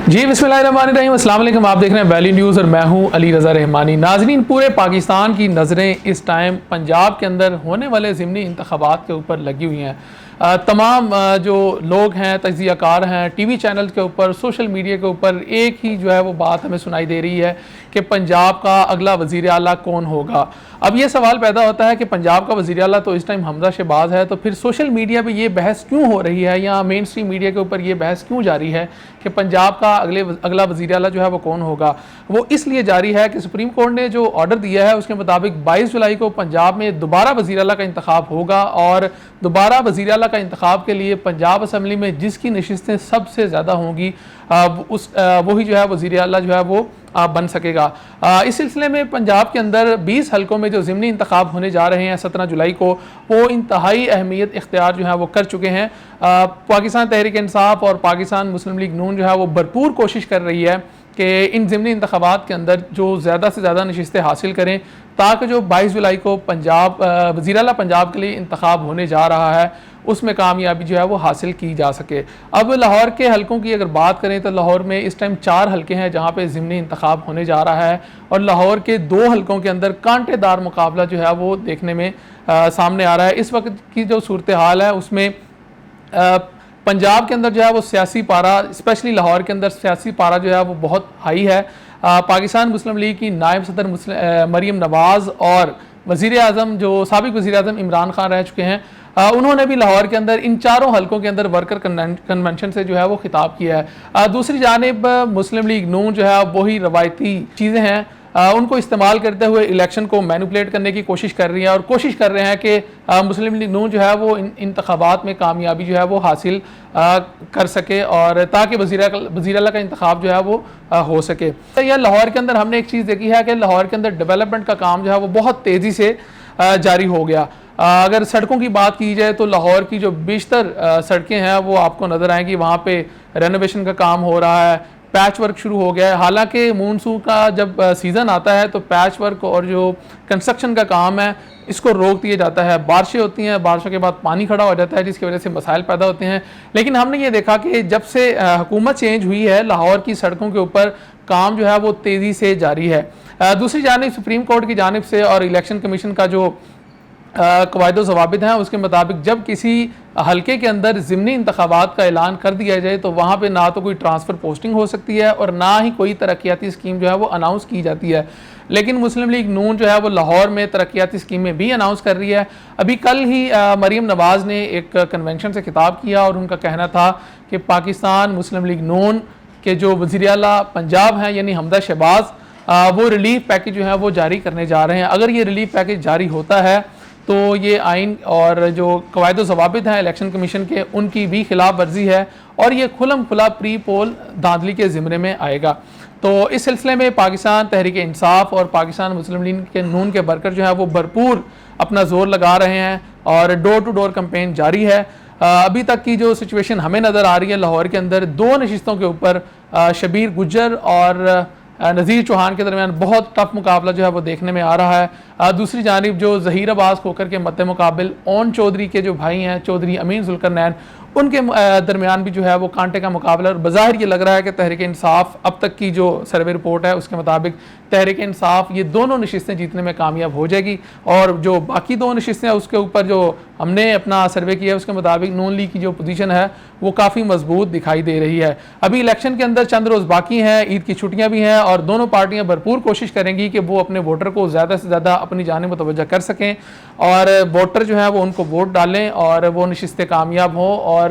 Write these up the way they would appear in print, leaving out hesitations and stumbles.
جی بسمillahirrahmanirrahیم، السلام علیکم۔ آپ دیکھ رہے ہیں ویلی نیوز اور میں ہوں علی رضا رحمانی۔ ناظرین، پورے پاکستان کی نظریں اس ٹائم پنجاب کے اندر ہونے والے ضمنی انتخابات کے اوپر لگی ہوئی ہیں۔ تمام جو لوگ ہیں، تجزیہ کار ہیں، ٹی وی چینل کے اوپر، سوشل میڈیا کے اوپر ایک ہی جو ہے وہ بات ہمیں سنائی دے رہی ہے کہ پنجاب کا اگلا وزیر اعلیٰ کون ہوگا۔ اب یہ سوال پیدا ہوتا ہے کہ پنجاب کا وزیر اعلیٰ تو اس ٹائم حمزہ شہباز ہے، تو پھر سوشل میڈیا پہ یہ بحث کیوں ہو رہی ہے یا مین اسٹریم میڈیا کے اوپر یہ بحث کیوں جاری ہے کہ پنجاب کا اگلا وزیر اعلیٰ جو ہے وہ کون ہوگا؟ وہ اس لیے جاری ہے کہ سپریم کورٹ نے جو آرڈر دیا ہے اس کے مطابق 22 جولائی کو پنجاب میں دوبارہ وزیر اعلیٰ کا انتخاب ہوگا، اور دوبارہ وزیر اعلیٰ کا انتخاب کے لیے پنجاب اسمبلی میں جس کی نشستیں سب سے زیادہ ہوں گی وہی جو ہے وزیر اعلیٰ جو ہے وہ بن سکے گا۔ اس سلسلے میں پنجاب کے اندر 20 حلقوں میں جو ضمنی انتخاب ہونے جا رہے ہیں 17 جولائی کو، وہ انتہائی اہمیت اختیار جو ہے وہ کر چکے ہیں۔ پاکستان تحریک انصاف اور پاکستان مسلم لیگ نون جو ہے وہ بھرپور کوشش کر رہی ہے کہ ان ضمنی انتخابات کے اندر جو زیادہ سے زیادہ نشستیں حاصل کریں، تاکہ جو 22 جولائی کو وزیر اعلیٰ پنجاب کے لیے انتخاب ہونے جا رہا ہے اس میں کامیابی جو ہے وہ حاصل کی جا سکے۔ اب لاہور کے حلقوں کی اگر بات کریں تو لاہور میں اس ٹائم 4 حلقے ہیں جہاں پہ ضمنی انتخاب ہونے جا رہا ہے، اور لاہور کے 2 حلقوں کے اندر کانٹے دار مقابلہ جو ہے وہ دیکھنے میں سامنے آ رہا ہے۔ اس وقت کی جو صورتحال ہے اس میں پنجاب کے اندر جو ہے وہ سیاسی پارہ، اسپیشلی لاہور کے اندر سیاسی پارہ جو ہے وہ بہت ہائی ہے۔ پاکستان مسلم لیگ کی نائب صدر مریم نواز اور وزیر اعظم جو سابق وزیر اعظم عمران خان رہ چکے ہیں، انہوں نے بھی لاہور کے اندر ان 4 حلقوں کے اندر ورکر کنونشن سے جو ہے وہ خطاب کیا ہے۔ دوسری جانب مسلم لیگ نون جو ہے وہی روایتی چیزیں ہیں ان کو استعمال کرتے ہوئے الیکشن کو مینوپولیٹ کرنے کی کوشش کر رہی ہیں، اور کوشش کر رہے ہیں کہ مسلم لیگ نون جو ہے وہ انتخابات میں کامیابی جو ہے وہ حاصل کر سکے، اور تاکہ وزیر اعلیٰ کا انتخاب جو ہے وہ ہو سکے۔ یہ لاہور کے اندر ہم نے ایک چیز دیکھی ہے کہ لاہور کے اندر ڈیولپمنٹ کا کام جو ہے وہ بہت تیزی سے جاری ہو گیا۔ اگر سڑکوں کی بات کی جائے تو لاہور کی جو بیشتر سڑکیں ہیں وہ آپ کو نظر آئیں گی، وہاں پہ رینوویشن کا کام ہو رہا ہے، پیچ ورک شروع ہو گیا ہے۔ حالانکہ مونسون کا جب سیزن آتا ہے تو پیچ ورک اور جو کنسٹرکشن کا کام ہے اس کو روک دیا جاتا ہے، بارشیں ہوتی ہیں، بارشوں کے بعد پانی کھڑا ہو جاتا ہے جس کی وجہ سے مسائل پیدا ہوتے ہیں۔ لیکن ہم نے یہ دیکھا کہ جب سے حکومت چینج ہوئی ہے لاہور کی سڑکوں کے اوپر کام جو ہے وہ تیزی سے جاری ہے۔ دوسری جانب سپریم کورٹ کی جانب سے اور الیکشن کمیشن کا جو قواعد و ضوابط ہیں اس کے مطابق جب کسی حلقے کے اندر ضمنی انتخابات کا اعلان کر دیا جائے تو وہاں پہ نہ تو کوئی ٹرانسفر پوسٹنگ ہو سکتی ہے اور نہ ہی کوئی ترقیاتی اسکیم جو ہے وہ اناؤنس کی جاتی ہے۔ لیکن مسلم لیگ نون جو ہے وہ لاہور میں ترقیاتی اسکیمیں بھی اناؤنس کر رہی ہے۔ ابھی کل ہی مریم نواز نے ایک کنونشن سے خطاب کیا اور ان کا کہنا تھا کہ پاکستان مسلم لیگ نون کے جو وزیر اعلیٰ پنجاب ہیں یعنی حمزہ شہباز، وہ ریلیف پیکج جو ہے وہ جاری کرنے جا رہے ہیں۔ اگر یہ ریلیف پیکج جاری ہوتا ہے تو یہ آئین اور جو قواعد و ضوابط ہیں الیکشن کمیشن کے ان کی بھی خلاف ورزی ہے، اور یہ کھلم کھلا پری پول دھاندلی کے زمرے میں آئے گا۔ تو اس سلسلے میں پاکستان تحریک انصاف اور پاکستان مسلم لیگ کے نون کے ورکر جو ہے وہ بھرپور اپنا زور لگا رہے ہیں اور ڈور ٹو ڈور کمپین جاری ہے۔ ابھی تک کی جو سچویشن ہمیں نظر آ رہی ہے لاہور کے اندر 2 نشستوں کے اوپر شبیر گجر اور نذیر چوہان کے درمیان بہت ٹف مقابلہ جو ہے وہ دیکھنے میں آ رہا ہے۔ دوسری جانب جو ظہیر عباس کھوکھر کے مد مقابل اون چودھری کے جو بھائی ہیں چودھری امین ذوالقرنین، ان کے درمیان بھی جو ہے وہ کانٹے کا مقابلہ، اور بظاہر یہ لگ رہا ہے کہ تحریک انصاف اب تک کی جو سروے رپورٹ ہے اس کے مطابق تحریک انصاف یہ دونوں نشستیں جیتنے میں کامیاب ہو جائے گی، اور جو باقی 2 نشستیں ہیں اس کے اوپر جو ہم نے اپنا سروے کیا ہے اس کے مطابق نون لیگ کی جو پوزیشن ہے وہ کافی مضبوط دکھائی دے رہی ہے۔ ابھی الیکشن کے اندر چند روز باقی ہیں، عید کی چھٹیاں بھی ہیں، اور دونوں پارٹیاں بھرپور کوشش کریں گی کہ وہ اپنے ووٹر کو زیادہ سے زیادہ اپنی جانب متوجہ کر سکیں، اور ووٹر جو ہے وہ ان کو ووٹ ڈالیں اور وہ نشستیں کامیاب ہوں، اور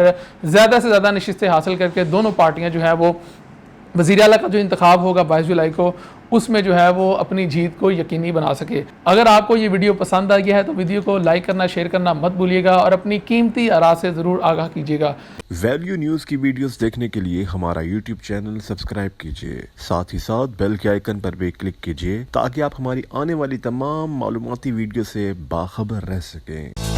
زیادہ سے زیادہ نشستیں حاصل کر کے دونوں پارٹیاں جو ہے وہ وزیر اعلیٰ کا جو انتخاب ہوگا 22 جولائی کو اس میں جو ہے وہ اپنی جیت کو یقینی بنا سکے۔ اگر آپ کو یہ ویڈیو پسند آئی ہے تو ویڈیو کو لائک کرنا، شیئر کرنا مت بھولیے گا، اور اپنی قیمتی آراء سے ضرور آگاہ کیجیے گا۔ ویلیو نیوز کی ویڈیوز دیکھنے کے لیے ہمارا یوٹیوب چینل سبسکرائب کیجیے، ساتھ ہی ساتھ بیل کے آئیکن پر بھی کلک کیجیے تاکہ آپ ہماری آنے والی تمام معلوماتی ویڈیو سے باخبر رہ سکیں۔